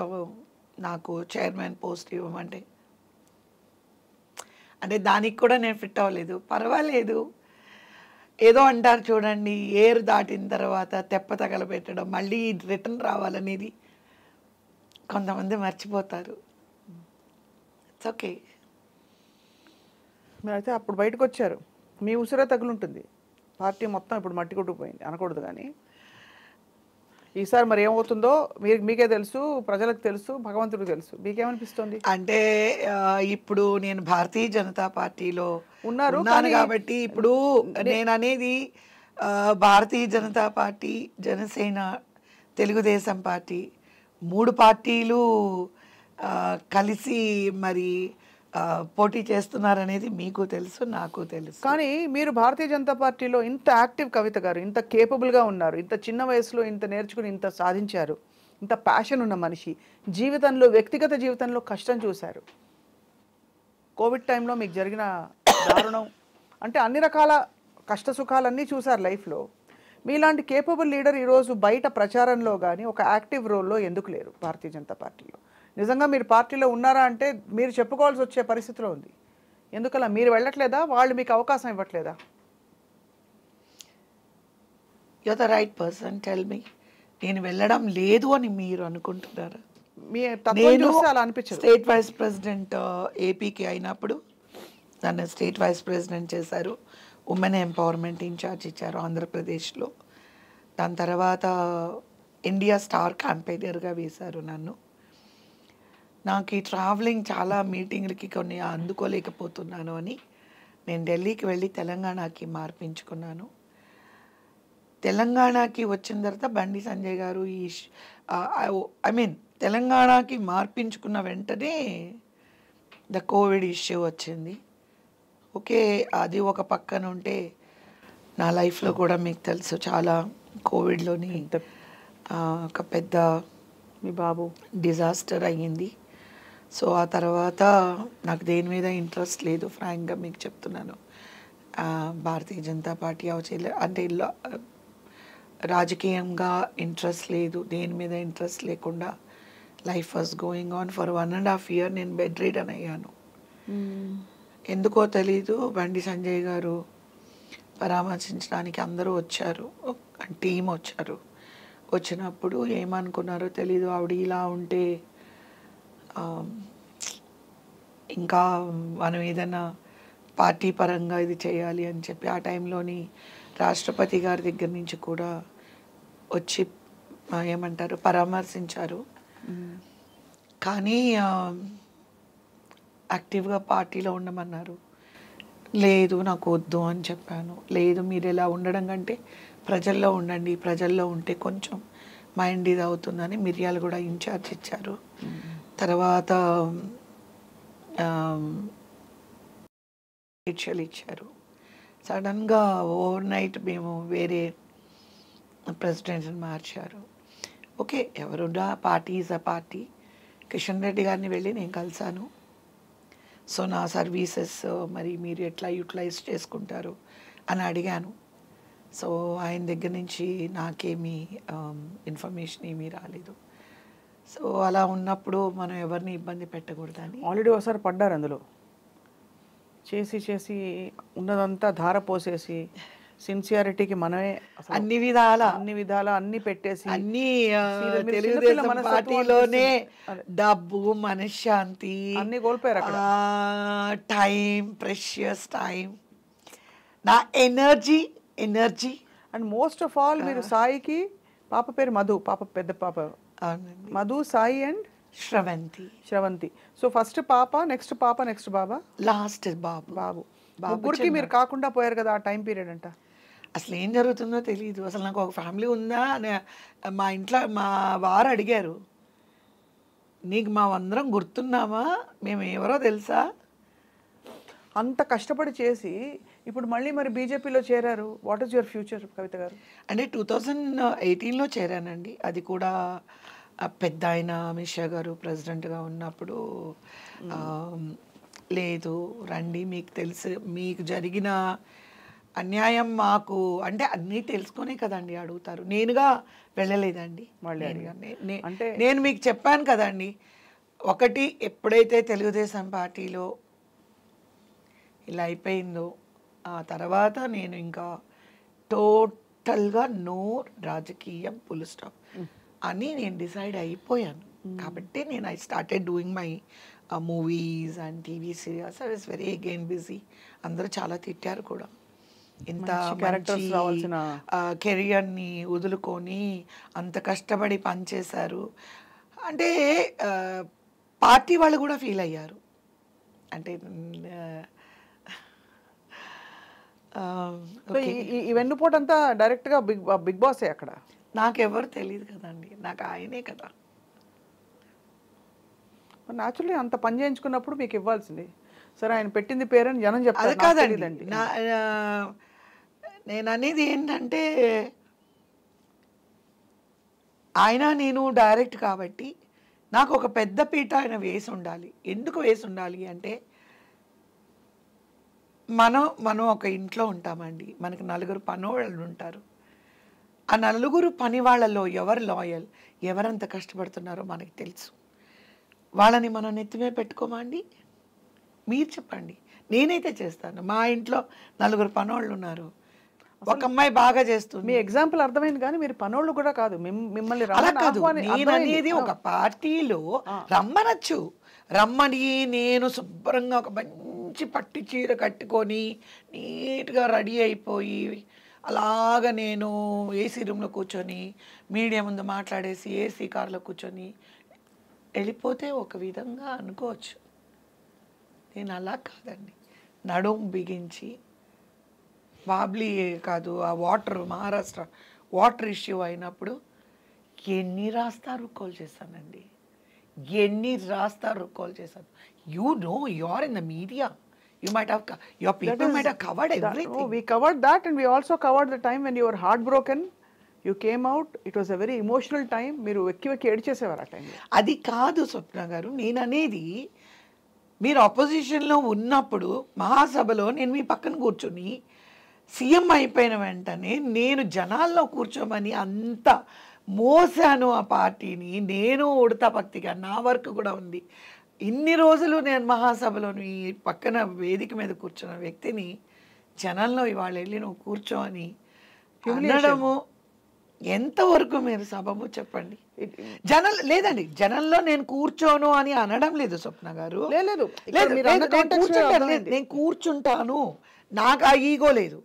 S1: నాకు చైర్మన్ పోస్ట్ ఇవ్వమంటే, అంటే దానికి కూడా నేను ఫిట్ అవ్వలేదు. పర్వాలేదు, ఏదో అంటారు చూడండి, ఏరు దాటిన తర్వాత తెప్ప తగలబెట్టడం, మళ్ళీ రిటర్న్ రావాలనేది కొంతమంది మర్చిపోతారు. It's okay.
S2: మీరైతే అప్పుడు బయటకు వచ్చారు, మీ ఉసిరే తగులుంటుంది. పార్టీ మొత్తం ఇప్పుడు మట్టి కొట్టుకుపోయింది అనకూడదు కానీ, ఈసారి మరి ఏమవుతుందో మీకే తెలుసు, ప్రజలకు తెలుసు, భగవంతుడికి తెలుసు. మీకేమనిపిస్తుంది?
S1: అంటే ఇప్పుడు నేను భారతీయ జనతా పార్టీలో
S2: ఉన్నాను
S1: కాబట్టి ఇప్పుడు నేను అనేది భారతీయ జనతా పార్టీ, జనసేన, తెలుగుదేశం పార్టీ 3 పార్టీలు కలిసి మరి పోటీ చేస్తున్నారనేది మీకు తెలుసు, నాకు తెలుసు.
S2: కానీ మీరు భారతీయ జనతా పార్టీలో ఇంత యాక్టివ్ కవిత గారు, ఇంత కేపబుల్గా ఉన్నారు, ఇంత చిన్న వయసులో ఇంత నేర్చుకుని ఇంత సాధించారు, ఇంత ప్యాషన్ ఉన్న మనిషి, జీవితంలో వ్యక్తిగత జీవితంలో కష్టం చూశారు. కోవిడ్ టైంలో మీకు జరిగిన దారుణం అంటే అన్ని రకాల కష్ట సుఖాలన్నీ చూశారు లైఫ్లో. మీలాంటి కేపబుల్ లీడర్ ఈరోజు బయట ప్రచారంలో కానీ ఒక యాక్టివ్ రోల్లో ఎందుకు లేరు భారతీయ జనతా పార్టీలో? నిజంగా మీరు పార్టీలో ఉన్నారా అంటే మీరు చెప్పుకోవాల్సి వచ్చే పరిస్థితిలో ఉంది. ఎందుకలా? మీరు వెళ్ళట్లేదా? వాళ్ళు మీకు అవకాశం ఇవ్వట్లేదా?
S1: You are the right person, tell me. నేను వెళ్ళడం లేదు అని మీరు అనుకుంటున్నారా?
S2: మీ తత్వం చూస్తే అలా అనిపించదు.
S1: స్టేట్ వైస్ ప్రెసిడెంట్ ఏపీకి అయినప్పుడు నన్ను స్టేట్ వైస్ ప్రెసిడెంట్ చేశారు, ఉమెన్ ఎంపవర్మెంట్ ఇన్ఛార్జ్ ఇచ్చారు ఆంధ్రప్రదేశ్లో. దాని తర్వాత ఇండియా స్టార్ క్యాంపెయినర్గా వేశారు నన్ను. నాకు ఈ ట్రావెలింగ్ చాలా మీటింగ్లకి కొన్ని అందుకోలేకపోతున్నాను అని నేను ఢిల్లీకి వెళ్ళి తెలంగాణకి మార్పించుకున్నాను. తెలంగాణకి వచ్చిన తర్వాత బండి సంజయ్ గారు తెలంగాణకి మార్పించుకున్న వెంటనే ద కోవిడ్ ఇష్యూ వచ్చింది. ఓకే, అది ఒక పక్కన ఉంటే నా లైఫ్లో కూడా మీకు తెలుసు చాలా కోవిడ్లోని ఒక పెద్ద
S2: మీ బాబు
S1: డిజాస్టర్ అయ్యింది. సో ఆ తర్వాత నాకు దేని మీద ఇంట్రెస్ట్ లేదు, ఫ్రాంక్గా మీకు చెప్తున్నాను. భారతీయ జనతా పార్టీ అంటే రాజకీయంగా ఇంట్రెస్ట్ లేదు, దేని మీద ఇంట్రెస్ట్ లేకుండా life was going on. For 1.5 years నేను బెడ్ రిడన్ అయ్యాను. ఎందుకో తెలీదు, బండి సంజయ్ గారు పరామర్శించడానికి అందరూ వచ్చారు, టీం వచ్చారు. వచ్చినప్పుడు ఏమనుకున్నారో తెలీదు, ఆవిడ ఇలా ఉంటే ఇంకా మనం ఏదైనా పార్టీ పరంగా ఇది చేయాలి అని చెప్పి ఆ టైంలోని రాష్ట్రపతి గారి దగ్గర నుంచి కూడా వచ్చి ఏమంటారు పరామర్శించారు. కానీ యాక్టివ్గా పార్టీలో ఉండమన్నారు. లేదు నాకు వద్దు అని చెప్పాను. లేదు మీరు ఇలా ఉండడం కంటే ప్రజల్లో ఉండండి, ప్రజల్లో ఉంటే కొంచెం మైండ్ ఇది అవుతుందని మిర్యాలు కూడా ఇన్ఛార్జ్ ఇచ్చారు. తర్వాత దీక్షలు ఇచ్చారు. సడన్గా ఓవర్ నైట్ మేము వేరే ప్రెసిడెంట్ని మార్చారు. ఓకే, ఎవరున్నా party is a party. Kishan Reddy గారిని వెళ్ళి నేను కలిశాను. సో నా సర్వీసెస్ మరి మీరు ఎట్లా యూటిలైజ్ చేసుకుంటారు అని అడిగాను. సో ఆయన దగ్గర నుంచి నాకేమీ ఇన్ఫర్మేషన్ ఏమీ రాలేదు. సో అలా ఉన్నప్పుడు మనం ఎవరిని ఇబ్బంది పెట్టకూడదని
S2: ఆల్రెడీ ఒకసారి పడ్డారు అందులో, చేసి చేసి ఉన్నదంతా ధార పోసేసి సిన్సియారిటీకి మనమే అసలు
S1: అన్ని విధాల
S2: అన్ని పెట్టేసి
S1: అన్ని
S2: మీరు
S1: తెలుగుదేశం
S2: చిన్నపిల్ల మనస్తత్వం
S1: పార్టీలోనే
S2: అనిపిస్తుంది.
S1: డబ్బు, మనశ్శాంతి,
S2: అన్ని కోల్పోయారు అక్కడ.
S1: టైం, ప్రెషియస్ టైం, నా energy.
S2: And most of all మీరు సాయికి పాప పేరు మధు, పాప పెద్ద పాప
S1: అవునండి,
S2: Madhu, Sai and Sravanthi. So first పాప, నెక్స్ట్ బాబా,
S1: లాస్ట్ బాబు.
S2: ముగ్గురికి మీరు కాకుండా పోయారు కదా ఆ టైం పీరియడ్ అంట.
S1: అసలు ఏం జరుగుతుందో తెలియదు. అసలు నాకు ఒక ఫ్యామిలీ ఉందా అని మా ఇంట్లో మా వారు అడిగారు, నీకు మా అందరం గుర్తున్నామా, మేము ఎవరో తెలుసా?
S2: అంత కష్టపడి చేసి ఇప్పుడు మళ్ళీ మరి బీజేపీలో చేరారు. వాట్ ఈస్ యువర్ ఫ్యూచర్ కవిత గారు?
S1: అంటే 2018లో చేరానండి. అది కూడా పెద్ద ఆయన అమిత్ షా గారు ప్రెసిడెంట్గా ఉన్నప్పుడు లేదు రండి, మీకు తెలుసు, మీకు జరిగిన అన్యాయం మాకు అంటే అన్నీ తెలుసుకునే కదండి అడుగుతారు. నేనుగా వెళ్ళలేదండి. నేను మీకు చెప్పాను కదండి, ఒకటి ఎప్పుడైతే తెలుగుదేశం పార్టీలో ఇలా అయిపోయిందో ఆ తర్వాత నేను ఇంకా టోటల్గా నో రాజకీయం, ఫుల్ స్టాప్ అని నేను డిసైడ్ అయిపోయాను. కాబట్టి నేను I started doing my movies and TV serials. I was very again busy. అందరూ చాలా తిట్టారు కూడా, ఇంత
S2: క్యారెక్టర్స్ రావాల్సిన
S1: కెరియర్ని వదులుకొని అంత కష్టపడి పనిచేశారు అంటే పార్టీ వాళ్ళు కూడా ఫీల్ అయ్యారు. అంటే
S2: ఈ వెన్నుపోటు అంతా డైరెక్ట్గా బిగ్ బాసే అక్కడ.
S1: నాకెవరు తెలియదు కదండి, నాకు ఆయనే కదా.
S2: న్యాచురల్లీ అంత పని చేయించుకున్నప్పుడు మీకు ఇవ్వాల్సింది. సరే ఆయన పెట్టింది పేరని జనం చెప్తారు.
S1: అది కాదండి, నేను అనేది ఏంటంటే ఆయన నేను డైరెక్ట్ కాబట్టి నాకు ఒక పెద్ద పీట ఆయన వేసి ఉండాలి. ఎందుకు వేసి ఉండాలి అంటే మనం ఒక ఇంట్లో ఉంటామండి, మనకు నలుగురు పనివాళ్ళు ఉంటారు. ఆ నలుగురు పని వాళ్ళలో ఎవరు లాయల్, ఎవరంత కష్టపడుతున్నారో మనకి తెలుసు. వాళ్ళని మనం నెత్తిమే పెట్టుకోమా అండి? మీరు చెప్పండి. నేనైతే చేస్తాను. మా ఇంట్లో నలుగురు పనోళ్ళు ఉన్నారు, ఒక అమ్మాయి బాగా చేస్తుంది.
S2: మీ ఎగ్జాంపుల్ అర్థమైంది, కానీ మీరు పనోళ్ళు కూడా కాదు, మిమ్మల్ని
S1: అలా కాదు. నేను అనేది ఒక పార్టీలో రమ్మని నేను శుభ్రంగా ఒక మంచి పట్టు చీర కట్టుకొని నీట్గా రెడీ అయిపోయి అలాగా నేను ఏసీ రూమ్లో కూర్చొని మీడియా ముందు మాట్లాడేసి ఏసీ కార్లో కూర్చొని వెళ్ళిపోతే ఒక విధంగా అనుకోవచ్చు. నేను అలా కాదండి. నడుం బిగించి బాబ్లీ కాదు, ఆ మహారాష్ట్ర వాటర్ ఇష్యూ అయినప్పుడు ఎన్ని రాస్తారు కాల్ చేశానండి, you know, you are in the media, your people might have covered everything.
S2: We covered that, and we also covered the time when you were heartbroken. You came out. It was a very emotional time. మీరు వెక్కి ఏడ్చేసేవారు ఆ టైంలో.
S1: అది కాదు స్వప్న గారు, నేను అనేది మీరు ఆపోజిషన్లో ఉన్నప్పుడు మహాసభలో నేను మీ పక్కన కూర్చొని సీఎం అయిపోయిన వెంటనే నేను జనాల్లో కూర్చోమని అంత మోసాను ఆ పార్టీని. నేను ఉడతా భక్తిగా నా వర్క్ కూడా ఉంది. ఇన్ని రోజులు నేను మహాసభలోని పక్కన వేదిక మీద కూర్చున్న వ్యక్తిని జనంలో ఇవాళ వెళ్ళి నువ్వు కూర్చో అని అనడము ఎంతవరకు మీరు సబబు చెప్పండి? లేదండి, జనంలో నేను కూర్చోను అని అనడం లేదు స్వప్న గారు. నేను కూర్చుంటాను, నాకు ఆ ఈగో లేదు.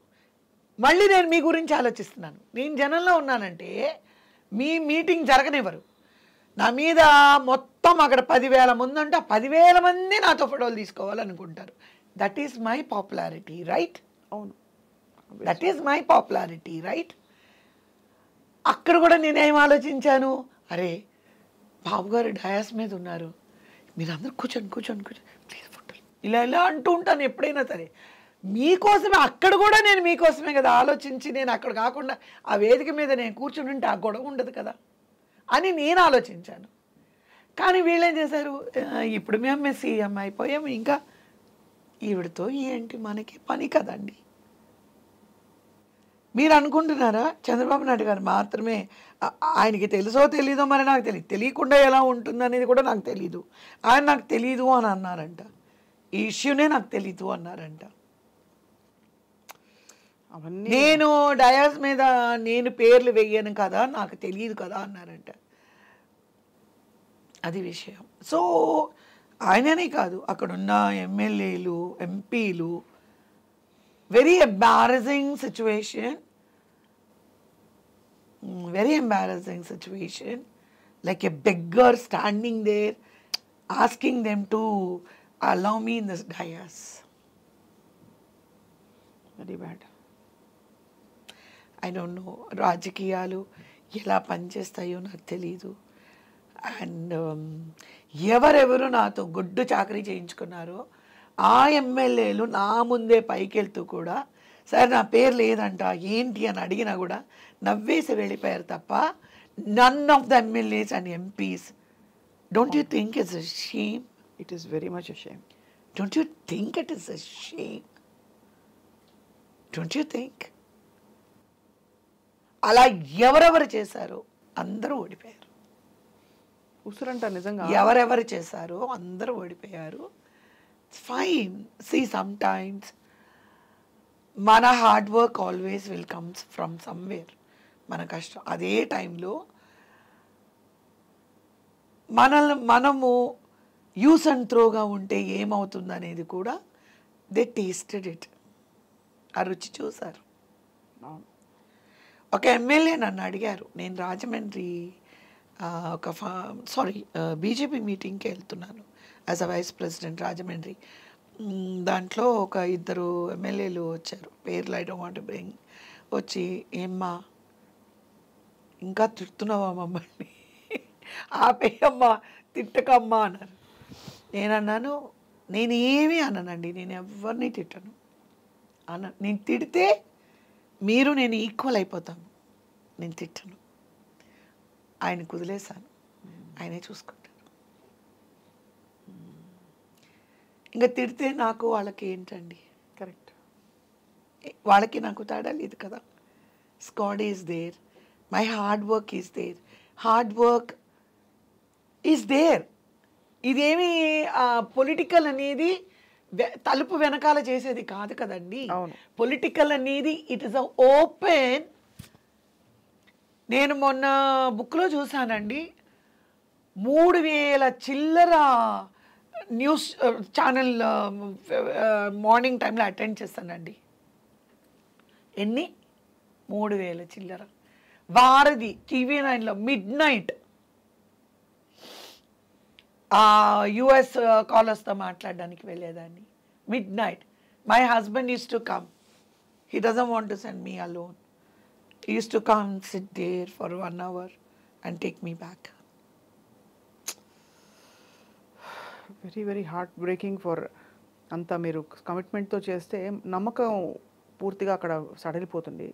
S1: మళ్ళీ నేను మీ గురించి ఆలోచిస్తున్నాను. నేను జనంలో ఉన్నానంటే మీ మీటింగ్ జరగనివ్వరు. నా మీద మొత్తం అక్కడ 10,000 మంది ఉంటే 10,000 మంది నాతో ఫోటోలు తీసుకోవాలనుకుంటారు. That is my popularity, right?
S2: అవును,
S1: that is my popularity, right? అక్కడ కూడా నేనేం ఆలోచించాను, అరే బాబు గారు డయాస్ మీద ఉన్నారు, మీరు అందరూ కూర్చోండి ప్లీజ్ ఫోటో ఇలా అంటూ ఉంటాను ఎప్పుడైనా సరే. మీకోసమే, అక్కడ కూడా నేను మీకోసమే కదా ఆలోచించి, నేను అక్కడ కాకుండా ఆ వేదిక మీద నేను కూర్చుని ఉంటే ఆ గొడవ ఉండదు కదా అని నేను ఆలోచించాను. కానీ వీళ్ళేం చేశారు, ఇప్పుడు మేము సీఎం అయిపోయాము, ఇంకా ఈవిడతో ఏంటి మనకి పని కదండి. మీరు అనుకుంటున్నారా చంద్రబాబు నాయుడు గారు మాత్రమే ఆయనకి తెలుసో తెలీదో మరి నాకు తెలియదు, తెలియకుండా ఎలా ఉంటుంది అనేది కూడా నాకు తెలీదు. ఆయన నాకు తెలీదు అని అన్నారంట, ఈ ఇష్యూనే నాకు తెలీదు అన్నారంట.
S2: అవన్నీ
S1: నేను డయాస్ మీద నేను పేర్లు వేయను కదా, నాకు తెలియదు కదా అన్నారంట. అది విషయం. సో ఆయననే కాదు, అక్కడున్న ఎమ్మెల్యేలు, ఎంపీలు, very embarrassing situation, very embarrassing situation, like a beggar standing there asking them to allow me in this dais.
S2: Very bad.
S1: I don't know, రాజకీయాలు ఎలా పనిచేస్తాయో నాకు తెలీదు. అండ్ ఎవరెవరు నాతో గుడ్డు చాకరీ చేయించుకున్నారో ఆ ఎమ్మెల్యేలు నా ముందే పైకి వెళ్తూ కూడా సార్ నా పేరు లేదంట ఏంటి అని అడిగినా కూడా నవ్వేసి వెళ్ళిపోయారు తప్ప none of the MLAs and MPs. Don't you think it's a shame?
S2: It is very much a shame.
S1: Don't you think it is a shame? Don't you think? అలా ఎవరెవరు చేశారో అందరూ ఓడిపోయారు.
S2: ఉసురంట నిజంగా.
S1: ఎవరెవరు చేశారో అందరూ ఓడిపోయారు. ఫైన్. సీ సమ్ టైమ్స్ మన hard work always will comes from somewhere. మన కష్టం అదే టైంలో మనము యూస్ అండ్ త్రోగా ఉంటే ఏమవుతుంది అనేది కూడా దే టేస్టెడ్ ఇట్. ఆ రుచి చూశారు. ఒక ఎమ్మెల్యే నన్ను అడిగారు, నేను రాజమండ్రి బీజేపీ మీటింగ్కి వెళ్తున్నాను as a vice president Rajahmundry. దాంట్లో ఒక ఇద్దరు ఎమ్మెల్యేలు వచ్చారు, పేర్లు I don't want to bring. వచ్చి ఏమ్మా ఇంకా తిడుతున్నావా మమ్మల్ని, ఆపేయమ్మా తిట్టకమ్మా అన్నారు. నేనన్నాను నేను ఏమీ అన్నానండి, నేను ఎవరిని తిట్టను అన్న. నేను తిడితే మీరు నేను ఈక్వల్ అయిపోతాను, నేను తిట్టను. ఆయన కుదిలేశాను, ఆయనే చూసుకుంటారు. ఇంకా తిడితే నాకు వాళ్ళకి ఏంటండి?
S2: కరెక్ట్.
S1: వాళ్ళకి నాకు తేడా లేదు కదా. Squad is there, my hard work is there, hard work is there. ఇదేమి పొలిటికల్ అనేది తలుపు వెనకాల చేసేది కాదు కదండి. పొలిటికల్ అనేది ఇట్ ఈస్ అ ఓపెన్. నేను మొన్న బుక్లో చూసానండి, 3000 చిల్లర న్యూస్ ఛానల్ మార్నింగ్ టైంలో అటెండ్ చేస్తానండి. ఎన్ని? 3000 చిల్లర. వారధి TV9లో మిడ్ నైట్ యుఎస్ కాలర్స్తో మాట్లాడడానికి వెళ్ళేదాన్ని. Mid night my husband use to come, he doesn't want to send me alone. He used to come sit there for 1 hour and take me back.
S2: Very very heart breaking for. అంతా మీరు కమిట్మెంట్తో చేస్తే నమ్మకం పూర్తిగా అక్కడ సడలిపోతుంది.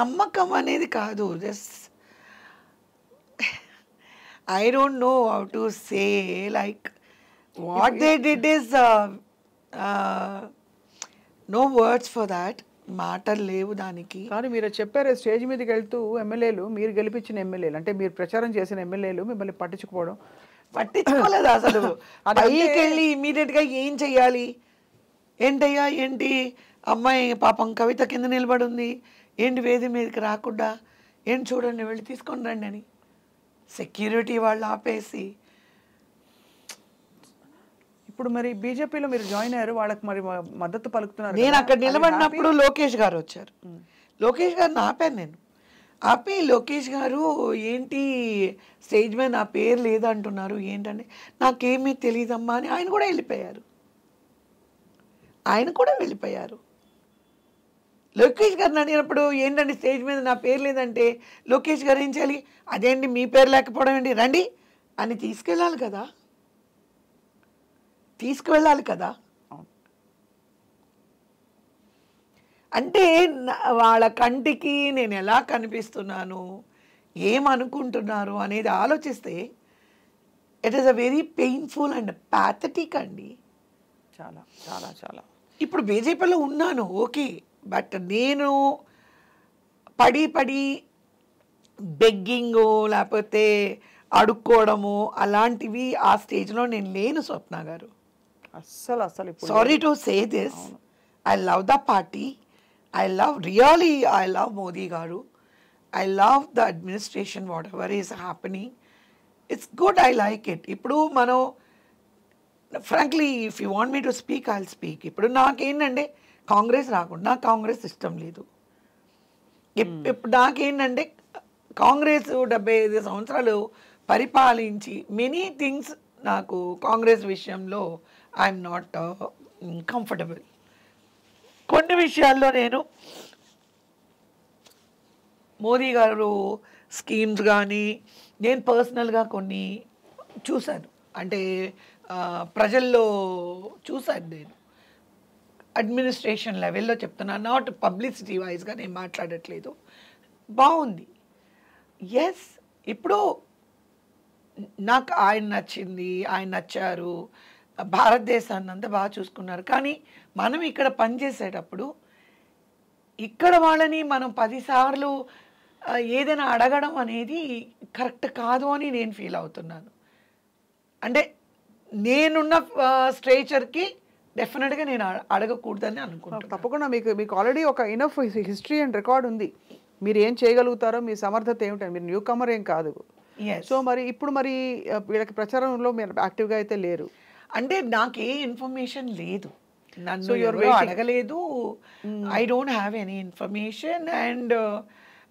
S1: నమ్మకం అనేది కాదు, just I don't know how to say, like what they did is no words for that. మాటలు లేవు దానికి.
S2: కానీ మీరు చెప్పారు స్టేజ్ మీదకి వెళ్తూ ఎమ్మెల్యేలు, మీరు గెలిపించిన ఎమ్మెల్యేలు అంటే మీరు ప్రచారం చేసిన ఎమ్మెల్యేలు మిమ్మల్ని పట్టించుకోవడం.
S1: పట్టించుకోలేదు అసలు. పైకి వెళ్ళి ఇమీడియట్గా ఏం చెయ్యాలి, ఏంటయ్యా ఏంటి అమ్మాయి పాపం కవిత కింద నిలబడి ఉంది, ఏంటి వేది మీదకి రాకుండా, ఏంటి చూడండి వెళ్ళి తీసుకొని రండి అని సెక్యూరిటీ వాళ్ళు ఆపేసి.
S2: ఇప్పుడు మరి బీజేపీలో మీరు జాయిన్ అయ్యారు, వాళ్ళకి మరి మద్దతు పలుకుతున్నారు.
S1: నేను అక్కడ నిలబడినప్పుడు లోకేష్ గారు వచ్చారు. లోకేష్ గారిని ఆపాను నేను. ఆపి లోకేష్ గారు ఏంటి స్టేజ్ మీద నా పేరు లేదంటున్నారు ఏంటంటే, నాకేమీ తెలియదమ్మా అని ఆయన కూడా వెళ్ళిపోయారు. లోకేష్ గారిని అడిగినప్పుడు ఏంటండి స్టేజ్ మీద నా పేరు లేదంటే లోకేష్ గారు ఏం చేయాలి, అదేంటి మీ పేరు లేకపోవడం ఏంటి, రండి అని తీసుకెళ్ళాలి కదా. అంటే వాళ్ళ కంటికి నేను ఎలా కనిపిస్తున్నాను, ఏమనుకుంటున్నారు అనేది ఆలోచిస్తే it is a very painful and pathetic అండి.
S2: చాలా చాలా చాలా.
S1: ఇప్పుడు బీజేపీలో ఉన్నాను ఓకే, బట్ నేను పడి పడి బెగ్గింగ్ లేకపోతే అడుక్కోవడము అలాంటివి ఆ స్టేజ్లో నేను లేను స్వప్న గారు.
S2: అస్సలు అస్సలు ఇప్పుడు
S1: sorry to say this, I love the party, I love really, I love Modi గారు, I love the administration whatever is happening, it's good, I like it. ఇప్పుడు మనం frankly if you want me to speak I will speak. ఇప్పుడు నాకేంటంటే కాంగ్రెస్ రాకుండా నాకు కాంగ్రెస్ ఇష్టం లేదు. ఇప్పుడు నాకేంటంటే కాంగ్రెస్ 75 సంవత్సరాలు పరిపాలించి మెనీ థింగ్స్ నాకు కాంగ్రెస్ విషయంలో ఐఎమ్ నాట్ కంఫర్టబుల్. కొన్ని విషయాల్లో నేను మోదీ గారు స్కీమ్స్ కానీ నేను పర్సనల్గా కొన్ని చూశాను, అంటే ప్రజల్లో చూశాను. నేను అడ్మినిస్ట్రేషన్ లెవెల్లో చెప్తున్నాను, నాట్ పబ్లిసిటీ వైజ్గా నేను మాట్లాడట్లేదు. బాగుంది, ఎస్. ఇప్పుడు నాకు ఆయన నచ్చింది, ఆయన నచ్చారు, భారతదేశాన్ని అంతా బాగా చూసుకున్నారు. కానీ మనం ఇక్కడ పనిచేసేటప్పుడు ఇక్కడ వాళ్ళని మనం 10 సార్లు ఏదైనా అడగడం అనేది కరెక్ట్ కాదు అని నేను ఫీల్ అవుతున్నాను. అంటే నేనున్న స్ట్రేచర్కి డెఫినెట్గా నేను అడగకూడదని అనుకుంటున్నాను.
S2: తప్పకుండా మీకు ఆల్రెడీ ఒక ఇనఫ్ హిస్టరీ అండ్ రికార్డ్ ఉంది, మీరు ఏం చేయగలుగుతారో, మీ సమర్థత ఏమిటని. మీరు న్యూ కమర్ ఏం కాదు. సో మరి ఇప్పుడు మరి వీళ్ళకి ప్రచారంలో మీరు యాక్టివ్గా అయితే లేరు
S1: అంటే నాకు ఏ ఇన్ఫర్మేషన్ లేదు, నన్ను ఎవరు అడగలేదు. I don't have any information and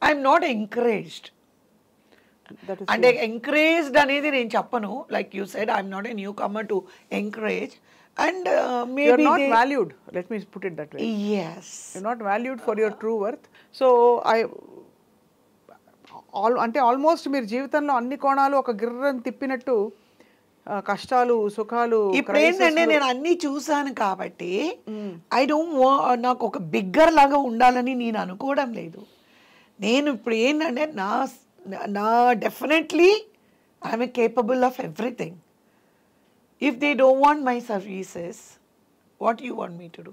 S1: I'm not encouraged. అంటే ఎంకరేజ్డ్ అనేది నేను చెప్పను. Like you said I'm not a newcomer to encourage and maybe
S2: you're not valued, let me put it that way.
S1: Yes,
S2: you're not valued for your true worth. So అంటే almost మీరు జీవితంలో అన్ని కోణాలు ఒక గిర్రని తిప్పినట్టు, కష్టాలు సుఖాలు.
S1: ఇప్పుడు ఏంటంటే నేను అన్ని చూసాను కాబట్టి ఐ డోంట్ నాకు ఒక బిగ్గర్ లాగా ఉండాలని నేను అనుకోవడం లేదు. నేను ఇప్పుడు ఏంటంటే నా definitely I'm capable of everything. If they don't want my services, what you want me to do?